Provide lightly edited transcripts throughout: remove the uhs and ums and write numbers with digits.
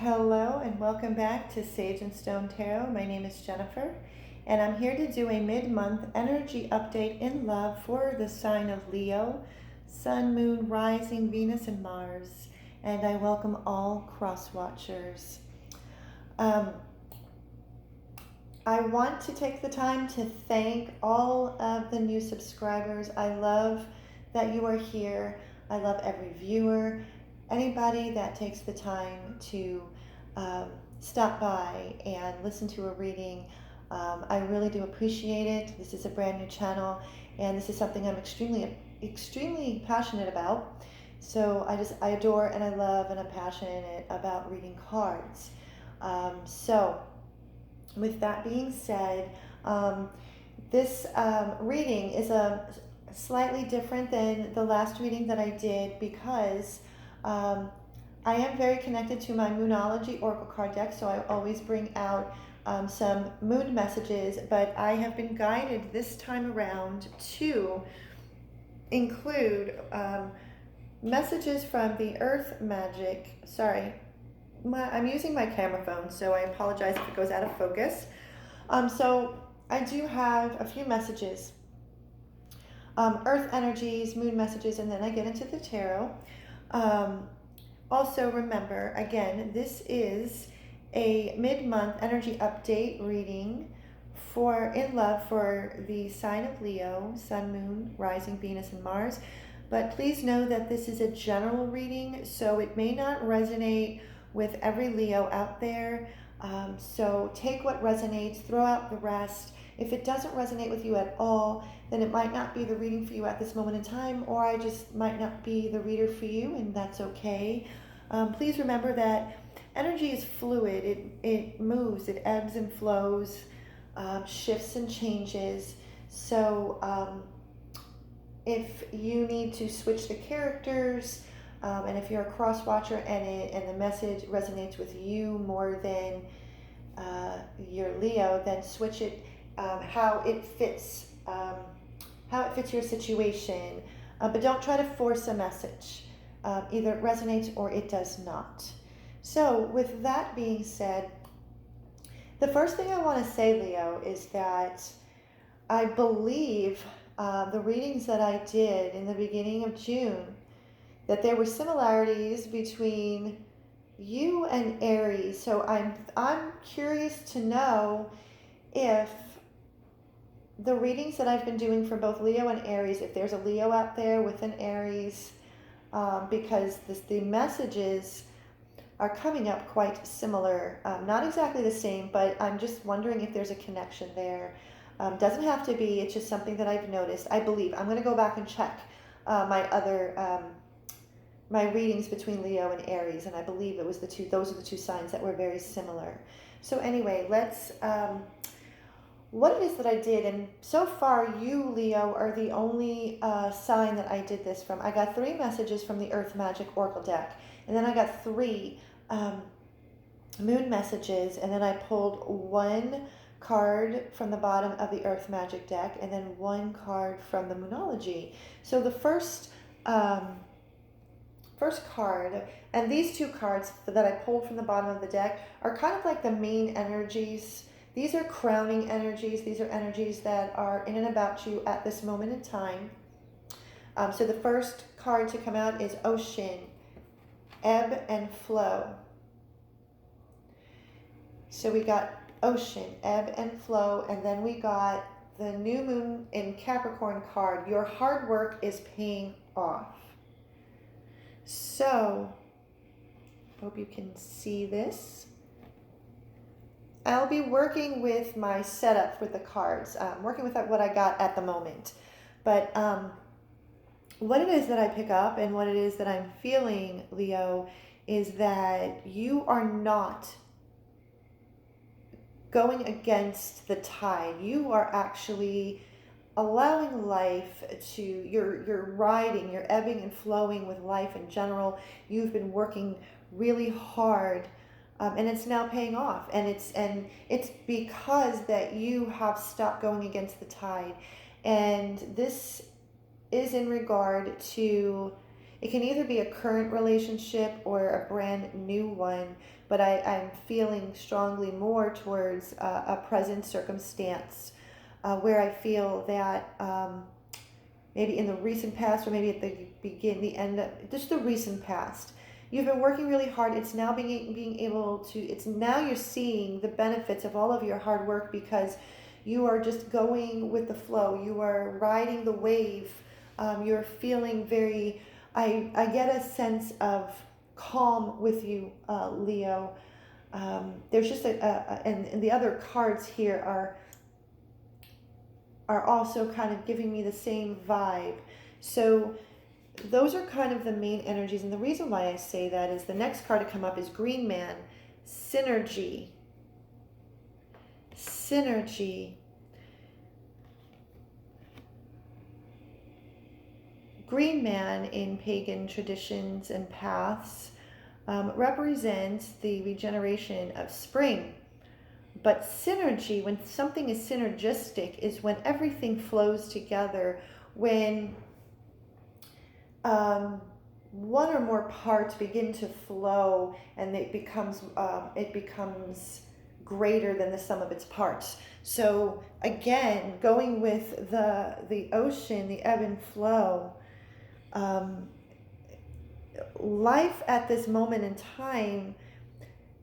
Hello and welcome back to Sage and Stone Tarot. My name is Jennifer and I'm here to do a mid-month energy update in love for the sign of Leo, Sun, Moon, Rising, Venus, and Mars. And I welcome all cross watchers. I want to take the time to thank all of the new subscribers. I love that you are here. I love every viewer. Anybody that takes the time to stop by and listen to a reading, I really do appreciate it. This is a brand new channel, and this is something I'm extremely passionate about. So I adore and I love and I'm passionate about reading cards. So with that being said, this reading is slightly different than the last reading that I did because I am very connected to my Moonology Oracle card deck, so I always bring out some moon messages, but I have been guided this time around to include messages from the Earth Magic. Sorry, I'm using my camera phone, so I apologize if it goes out of focus. So I do have a few messages, Earth energies, moon messages, and then I get into the tarot. Also remember, again, this is a mid-month energy update reading in love for the sign of Leo, Sun, Moon, Rising, Venus, and Mars. But please know that this is a general reading, so it may not resonate with every Leo out there. So take what resonates, throw out the rest. If it doesn't resonate with you at all, then it might not be the reading for you at this moment in time, or I just might not be the reader for you, and that's okay. Please remember that energy is fluid. It moves, it ebbs and flows, shifts and changes. So if you need to switch the characters, and if you're a cross watcher and the message resonates with you more than your Leo, then switch it how it fits your situation. But don't try to force a message. Either it resonates or it does not. So with that being said, the first thing I want to say, Leo, is that I believe the readings that I did in the beginning of June, that there were similarities between you and Aries. So I'm curious to know if the readings that I've been doing for both Leo and Aries, if there's a Leo out there with an Aries, because the messages are coming up quite similar. Not exactly the same, but I'm just wondering if there's a connection there. Doesn't have to be, it's just something that I've noticed. I believe. I'm going to go back and check my readings between Leo and Aries, and I believe it was those are the two signs that were very similar. So anyway, let's what it is that I did, and so far you, Leo, are the only sign that I did this from. I got 3 messages from the Earth Magic Oracle deck, and then I got 3 moon messages, and then I pulled 1 card from the bottom of the Earth Magic deck, and then 1 card from the Moonology. So the first card, and these 2 cards that I pulled from the bottom of the deck are kind of like the main energies. These are crowning energies. These are energies that are in and about you at this moment in time. So the first card to come out is Ocean, Ebb and Flow. So we got Ocean, Ebb and Flow, and then we got the New Moon in Capricorn card. Your hard work is paying off. So, hope you can see this. I'll be working with my setup with the cards, working with what I got at the moment. But what it is that I pick up and what it is that I'm feeling, Leo, is that you are not going against the tide. You are actually allowing life to, you're riding, you're ebbing and flowing with life in general. You've been working really hard. And it's now paying off, and it's because that you have stopped going against the tide, and this is in regard to It can either be a current relationship or a brand new one, but I'm feeling strongly more towards a present circumstance where I feel that maybe in the recent past, or maybe at the end of just the recent past, you've been working really hard. It's now being able to, it's now you're seeing the benefits of all of your hard work because you are just going with the flow. You are riding the wave. You're feeling very, I get a sense of calm with you, Leo. There's just and the other cards here are also kind of giving me the same vibe. So those are kind of the main energies. And the reason why I say that is the next card to come up is Green Man, Synergy. Synergy. Green Man in pagan traditions and paths represents the regeneration of spring. But synergy, when something is synergistic, is when everything flows together, when one or more parts begin to flow and it becomes greater than the sum of its parts. So again, going with the ocean, the ebb and flow, life at this moment in time.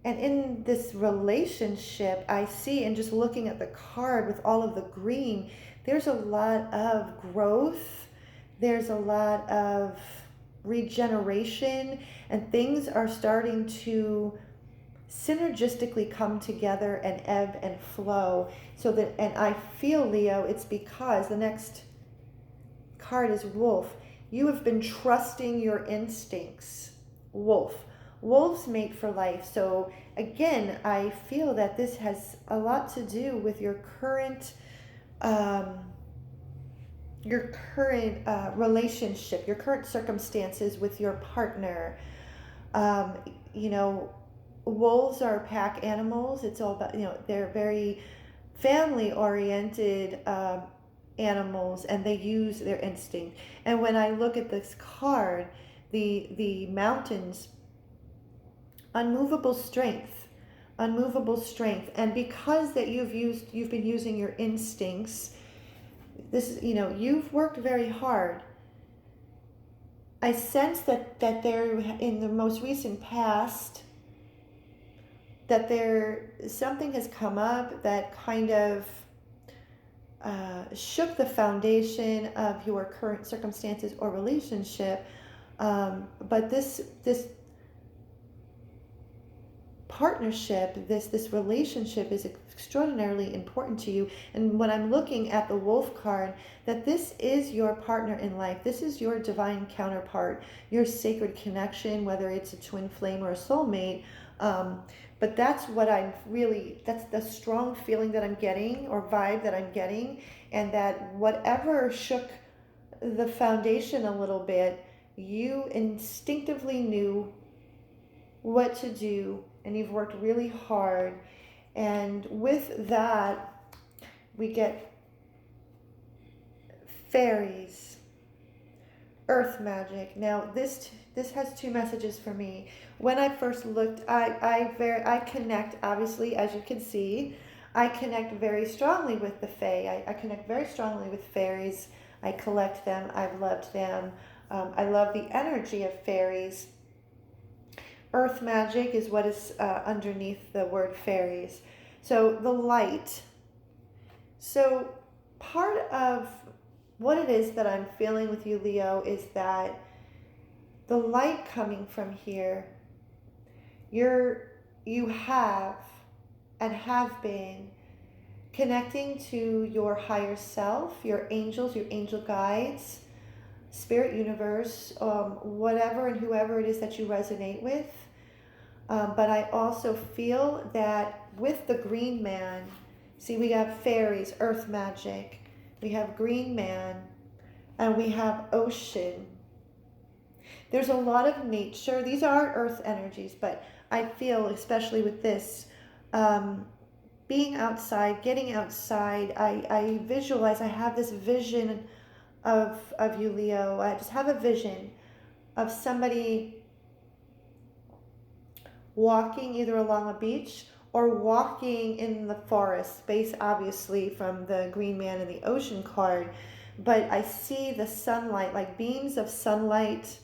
And in this relationship, I see, and just looking at the card with all of the green, there's a lot of growth. There's a lot of regeneration, and things are starting to synergistically come together and ebb and flow. So that, and I feel, Leo, it's because the next card is Wolf. You have been trusting your instincts. Wolf. Wolves mate for life. So again, I feel that this has a lot to do with your current relationship, your current circumstances with your partner. You know, wolves are pack animals. It's all about, you know, they're very family oriented animals, and they use their instinct. And when I look at this card, the mountains, unmovable strength, and because that you've been using your instincts, this is, you know, you've worked very hard. I sense that there, in the most recent past, that there something has come up that kind of shook the foundation of your current circumstances or relationship, but this partnership, this relationship is extraordinarily important to you. And when I'm looking at the Wolf card, that this is your partner in life. This is your divine counterpart, your sacred connection, whether it's a twin flame or a soulmate. But that's what that's the strong feeling that I'm getting, or vibe that I'm getting. And that whatever shook the foundation a little bit, you instinctively knew what to do, and you've worked really hard. And with that, we get fairies, earth magic. Now this has two messages for me. When I first looked, I connect, obviously, as you can see, I connect very strongly with the Fae. I connect very strongly with fairies. I collect them. I've loved them. I love the energy of fairies. Earth magic is what is underneath the word fairies. So the light. So part of what it is that I'm feeling with you, Leo, is that the light coming from here, you have and have been connecting to your higher self, your angels, your angel guides, spirit universe, whatever and whoever it is that you resonate with. But I also feel that with the Green Man, see, we have fairies, earth magic, we have Green Man, and we have ocean. There's a lot of nature. These are earth energies, but I feel, especially with this, being outside, getting outside, I visualize, I have this vision of you, Leo. I just have a vision of somebody walking either along a beach or walking in the forest, based obviously from the Green Man and the Ocean card. But I see the sunlight, like beams of sunlight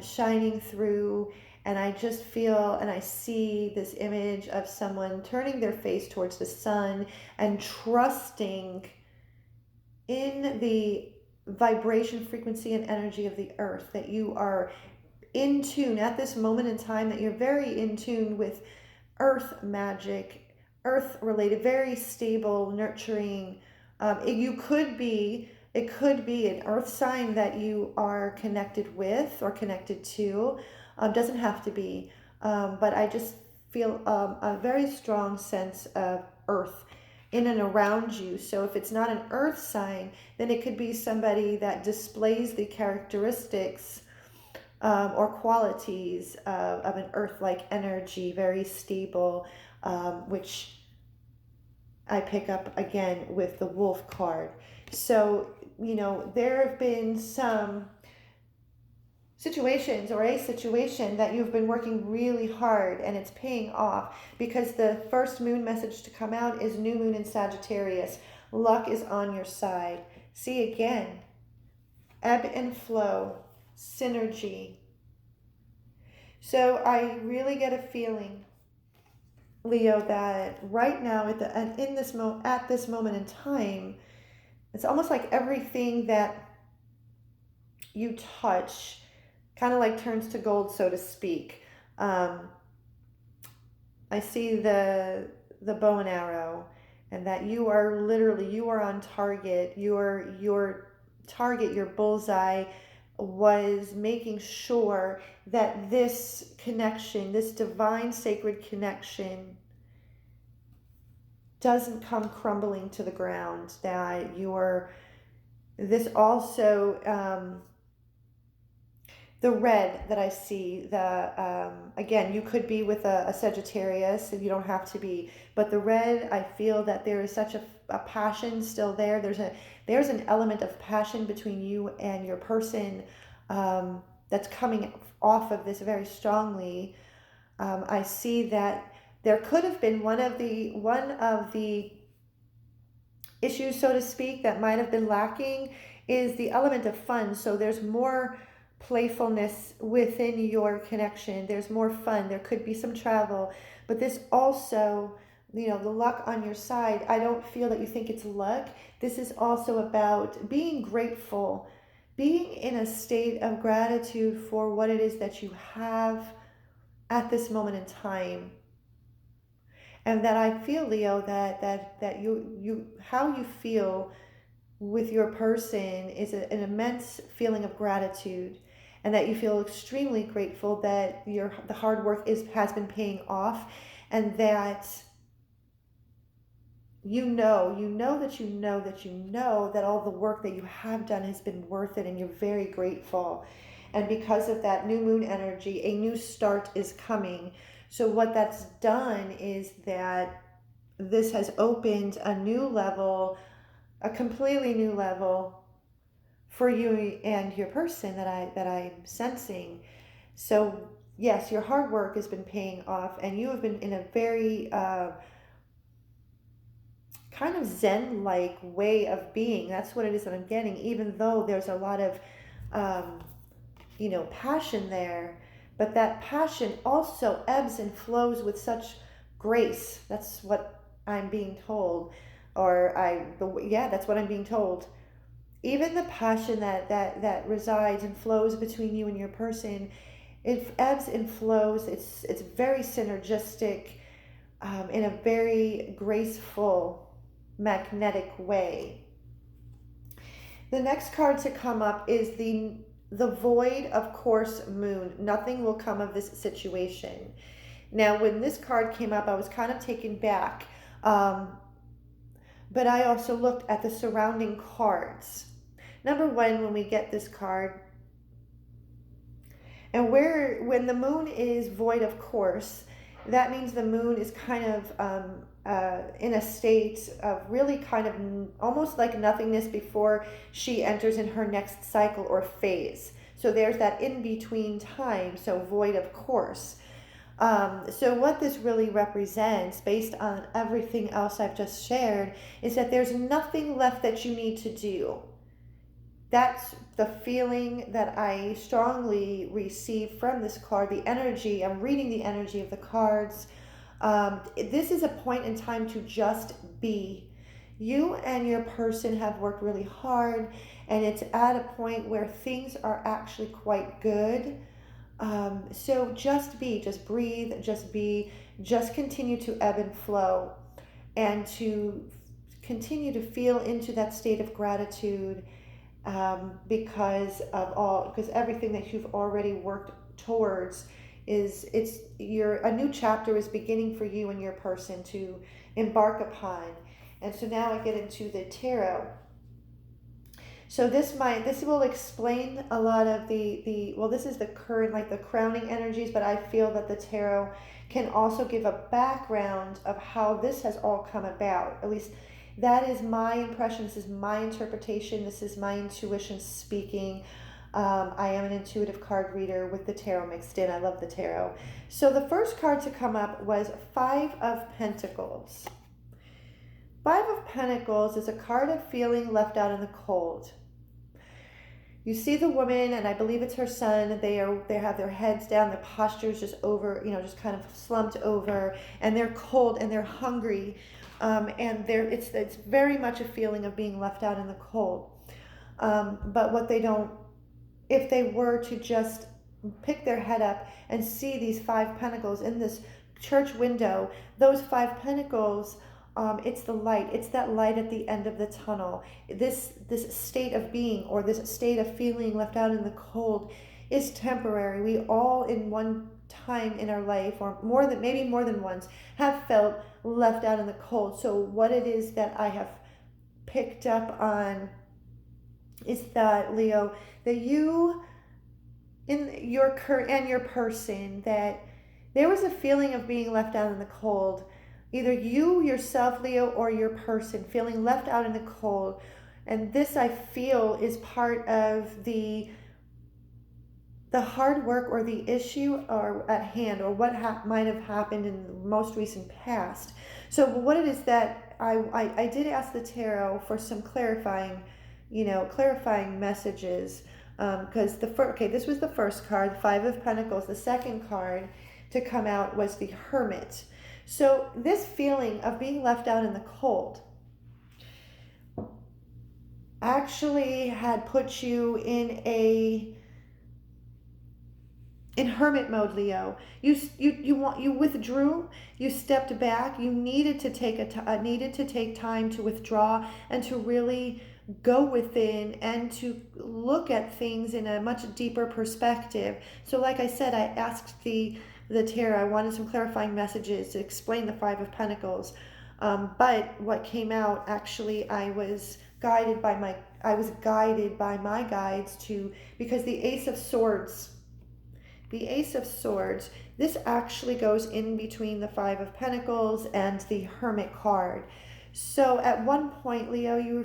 shining through, and I just feel and I see this image of someone turning their face towards the sun and trusting in the vibration, frequency, and energy of the earth, that you are in tune at this moment in time, that you're very in tune with earth magic, earth related, very stable, nurturing. It could be an earth sign that you are connected with or connected to. Doesn't have to be, but I just feel a very strong sense of earth in and around you. So if it's not an earth sign, then it could be somebody that displays the characteristics or qualities of an earth-like energy, very stable, which I pick up again with the wolf card. So, there have been some situations or a situation that you've been working really hard and it's paying off, because the first moon message to come out is new moon in Sagittarius. Luck is on your side. See, again, ebb and flow, synergy. So I really get a feeling, Leo, that right now at this moment in time, it's almost like everything that you touch kind of like turns to gold, so to speak. I see the bow and arrow, and that you are on target. Your target, your bullseye, was making sure that this connection, this divine sacred connection, doesn't come crumbling to the ground. That this also, the red that I see, again, you could be with a Sagittarius, and you don't have to be, but the red, I feel that there is such a passion still there. There's an element of passion between you and your person that's coming off of this very strongly. I see that there could have been one of the issues, so to speak, that might have been lacking is the element of fun. So there's more playfulness within your connection. There's more fun. There could be some travel, but this also, the luck on your side, I don't feel that you think it's luck. This is also about being grateful, being in a state of gratitude for what it is that you have at this moment in time. And that I feel, Leo, that you how you feel with your person is an immense feeling of gratitude, and that you feel extremely grateful that the hard work has been paying off, and that that all the work that you have done has been worth it, and you're very grateful. And because of that new moon energy, a new start is coming. So what that's done is that this has opened a new level, a completely new level for you and your person that I'm sensing. So yes, your hard work has been paying off, and you have been in a very kind of Zen-like way of being. That's what it is that I'm getting, even though there's a lot of passion there. But that passion also ebbs and flows with such grace. That's what I'm being told. That's what I'm being told. Even the passion that resides and flows between you and your person, it ebbs and flows. It's very synergistic, in a very graceful, magnetic way. The next card to come up is the void, of course, moon. Nothing will come of this situation. Now, when this card came up, I was kind of taken back. But I also looked at the surrounding cards. Number one, when we get this card, and when the moon is void, of course, that means the moon is kind of in a state of really kind of almost like nothingness before she enters in her next cycle or phase. So there's that in-between time, so void of course. So what this really represents, based on everything else I've just shared, is that there's nothing left that you need to do. That's the feeling that I strongly receive from this card. The energy, I'm reading the energy of the cards. This is a point in time to just be. You and your person have worked really hard, and it's at a point where things are actually quite good. So just be, just breathe, just be, just continue to ebb and flow, and to continue to feel into that state of gratitude, because everything that you've already worked towards a new chapter is beginning for you and your person to embark upon. And so now I get into the tarot. So this will explain a lot of this is the current, like the crowning energies, but I feel that the tarot can also give a background of how this has all come about. At least that is my impression. This is my interpretation. This is my intuition speaking. I am an intuitive card reader with the tarot mixed in. I love the tarot. So the first card to come up was Five of Pentacles. Five of Pentacles is a card of feeling left out in the cold. You see the woman, and I believe it's her son. They have their heads down, their posture's just over, just kind of slumped over, and they're cold and they're hungry, and it's very much a feeling of being left out in the cold. But what they don't, if they were to just pick their head up and see these Five Pentacles in this church window, those Five Pentacles. It's the light. It's that light at the end of the tunnel. This state of being, or this state of feeling left out in the cold, is temporary. We all, in one time in our life, or maybe more than once, have felt left out in the cold. So what it is that I have picked up on is that, Leo, that you, in your person, that there was a feeling of being left out in the cold. Either you yourself, Leo, or your person feeling left out in the cold. And this, I feel, is part of the hard work or the issue or at hand, or what might have happened in the most recent past. So what it is that I did ask the tarot for some clarifying messages, because this was the first card, Five of Pentacles. The second card to come out was the Hermit. So this feeling of being left out in the cold actually had put you in hermit mode, Leo. You withdrew. You stepped back. You needed to take time to withdraw and to really go within and to look at things in a much deeper perspective. So, like I said, I asked the tarot. I wanted some clarifying messages to explain the Five of Pentacles. But what came out, actually, I was guided by my guides because the Ace of Swords, this actually goes in between the Five of Pentacles and the Hermit card. So at one point, Leo, you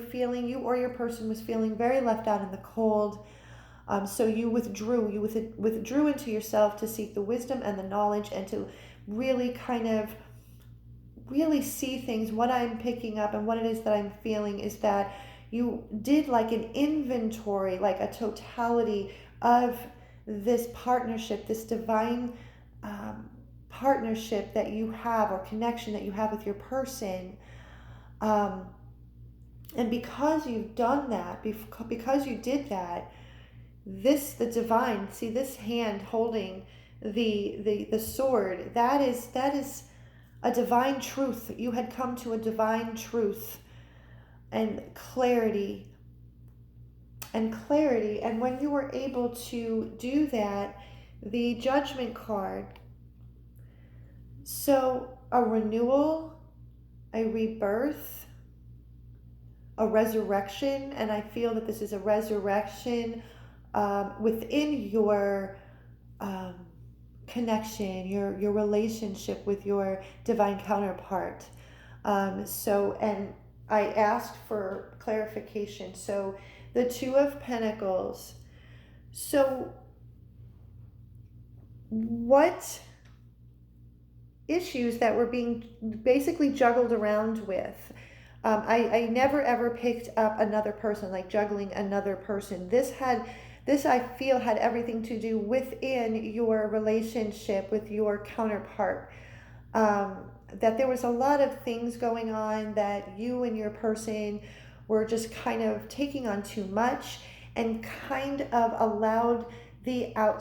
or your person was feeling very left out in the cold. So you withdrew into yourself to seek the wisdom and the knowledge, and to really really see things. What I'm picking up and what it is that I'm feeling is that you did like an inventory, like a totality of this partnership, this divine partnership that you have, or connection that you have with your person. And because you've done that, because you did that, the divine, see this hand holding the sword, that is a divine truth. You had come to a divine truth and clarity. And when you were able to do that, the Judgment card, so a renewal, a rebirth, a resurrection, and I feel that this is a resurrection within your connection, your relationship with your divine counterpart. And I asked for clarification. So the Two of Pentacles. So what issues that were being basically juggled around with? I never ever picked up another person, like juggling another person. This I feel had everything to do within your relationship with your counterpart. That there was a lot of things going on that you and your person were just kind of taking on too much, and kind of allowed the uh,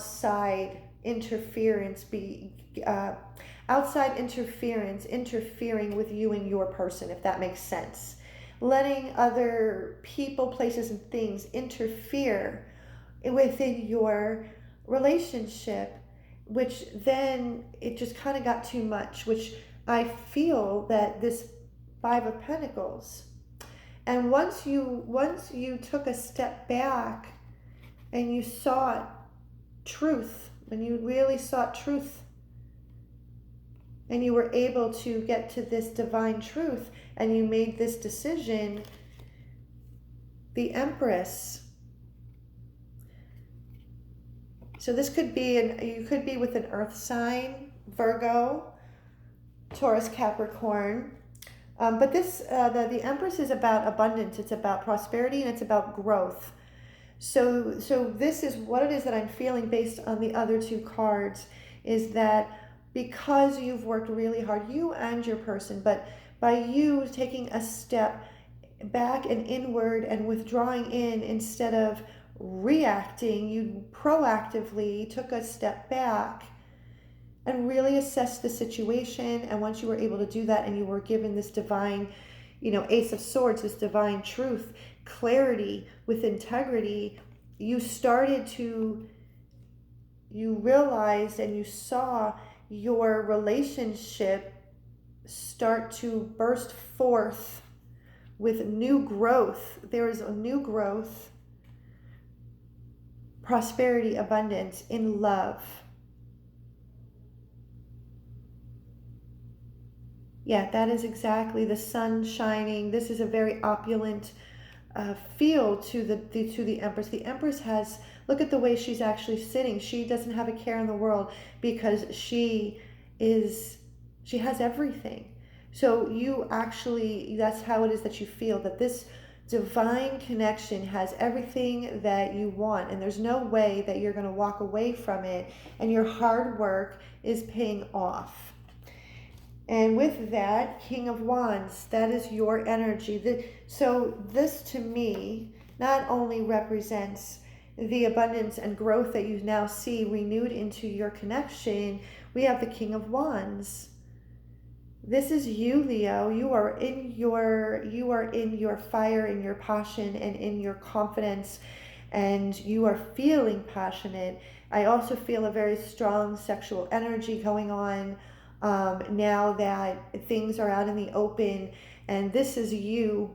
outside interference interfering with you and your person, if that makes sense. Letting other people, places, and things interfere within your relationship, which then it just kind of got too much, which I feel that this Five of Pentacles. And once you took a step back and you sought truth, when you really sought truth, and you were able to get to this divine truth, and you made this decision, the Empress. So this could be, you could be with an earth sign, Virgo, Taurus, Capricorn. But the Empress is about abundance, it's about prosperity, and it's about growth. So this is what it is that I'm feeling based on the other two cards, is that because you've worked really hard, you and your person, but by you taking a step back and inward and withdrawing in instead of reacting, you proactively took a step back and really assessed the situation. And once you were able to do that and you were given this divine, Ace of Swords, this divine truth, clarity with integrity, you realized and you saw your relationship start to burst forth with new growth. There is a new growth, prosperity, abundance in love. Yeah, that is exactly the sun shining. This is a very opulent feel to the Empress. The Empress has, look at the way she's actually sitting. She doesn't have a care in the world because she has everything. So that's how it is that you feel, that this divine connection has everything that you want, and there's no way that you're going to walk away from it, and your hard work is paying off. And with that, King of Wands, that is your energy. So this to me not only represents the abundance and growth that you now see renewed into your connection, we have the King of Wands. This is you, Leo. You are in your fire, in your passion, and in your confidence, and you are feeling passionate. I also feel a very strong sexual energy going on. Now that things are out in the open, and this is you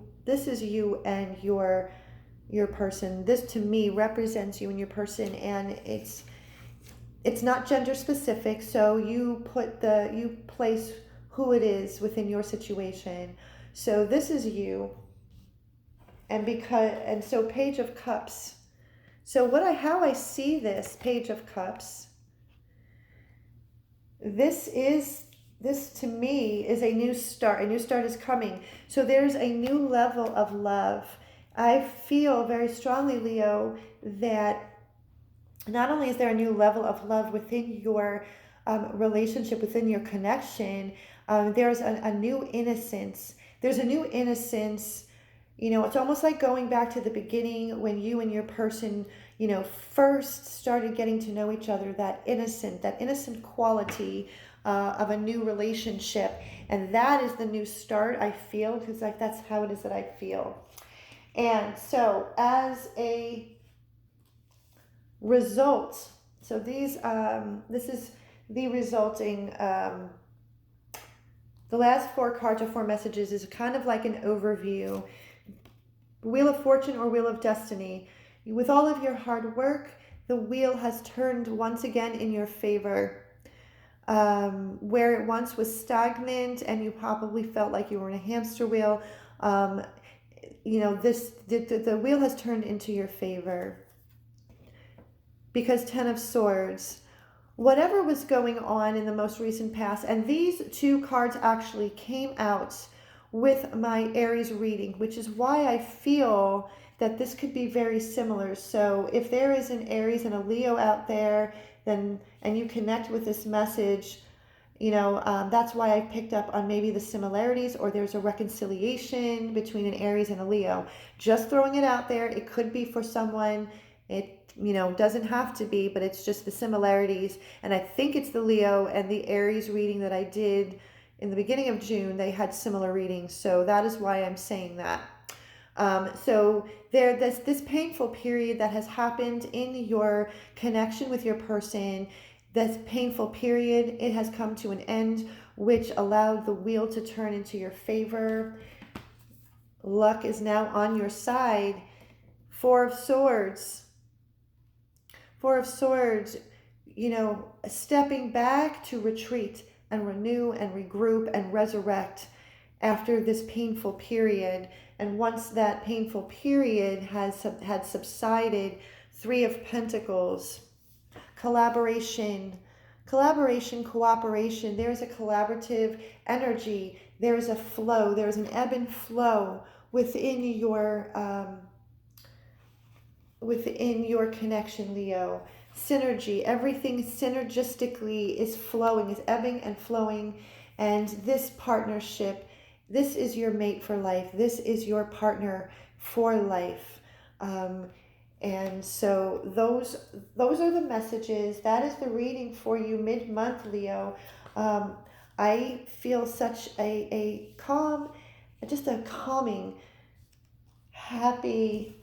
and your person. This to me represents you and your person, and it's not gender specific, so you place who it is within your situation. So this is you, and so Page of Cups. So how I see this Page of Cups, this to me is a new start. A new start is coming. So there's a new level of love. I feel very strongly, Leo, that not only is there a new level of love within your relationship, within your connection, there's a new innocence. There's a new innocence. It's almost like going back to the beginning when you and your person, first started getting to know each other, that innocent quality of a new relationship. And that is the new start, I feel, because that's how it is that I feel. And so as a result, so this is the resulting, the last four cards or four messages is kind of like an overview. Wheel of Fortune or Wheel of Destiny. With all of your hard work, the wheel has turned once again in your favor. Where it once was stagnant and you probably felt like you were in a hamster wheel, the wheel has turned into your favor. because Ten of Swords, whatever was going on in the most recent past, and these two cards actually came out with my Aries reading, which is why I feel that this could be very similar. So if there is an Aries and a Leo out there, then and you connect with this message, that's why I picked up on maybe the similarities, or there's a reconciliation between an Aries and a Leo. Just throwing it out there. It could be for someone. It doesn't have to be, but it's just the similarities. And I think it's the Leo and the Aries reading that I did in the beginning of June. They had similar readings, so that is why I'm saying that. So this painful period that has happened in your connection with your person, this painful period, it has come to an end, which allowed the wheel to turn into your favor. Luck is now on your side. Four of Swords. Four of Swords, stepping back to retreat and renew and regroup and resurrect after this painful period. And once that painful period had subsided, Three of Pentacles, collaboration, cooperation. There's a collaborative energy. There's a flow. There's an ebb and flow within your connection, Leo. Synergy. Everything synergistically is flowing, is ebbing and flowing. And this partnership, this is your mate for life. This is your partner for life. And so those are the messages. That is the reading for you mid-month, Leo. I feel such a calm, just a calming, happy,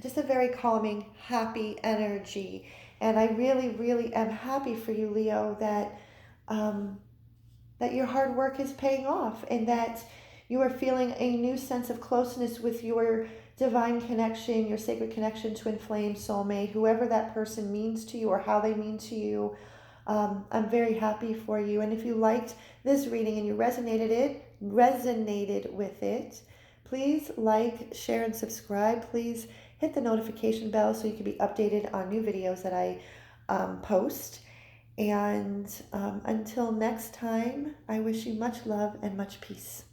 just a very calming, happy energy. And I really, really am happy for you, Leo, that that your hard work is paying off, and that you are feeling a new sense of closeness with your divine connection, your sacred connection, twin flame, soulmate, whoever that person means to you or how they mean to you. I'm very happy for you. And if you liked this reading and you resonated with it, please like, share, and subscribe. Please hit the notification bell so you can be updated on new videos that I post. And until next time, I wish you much love and much peace.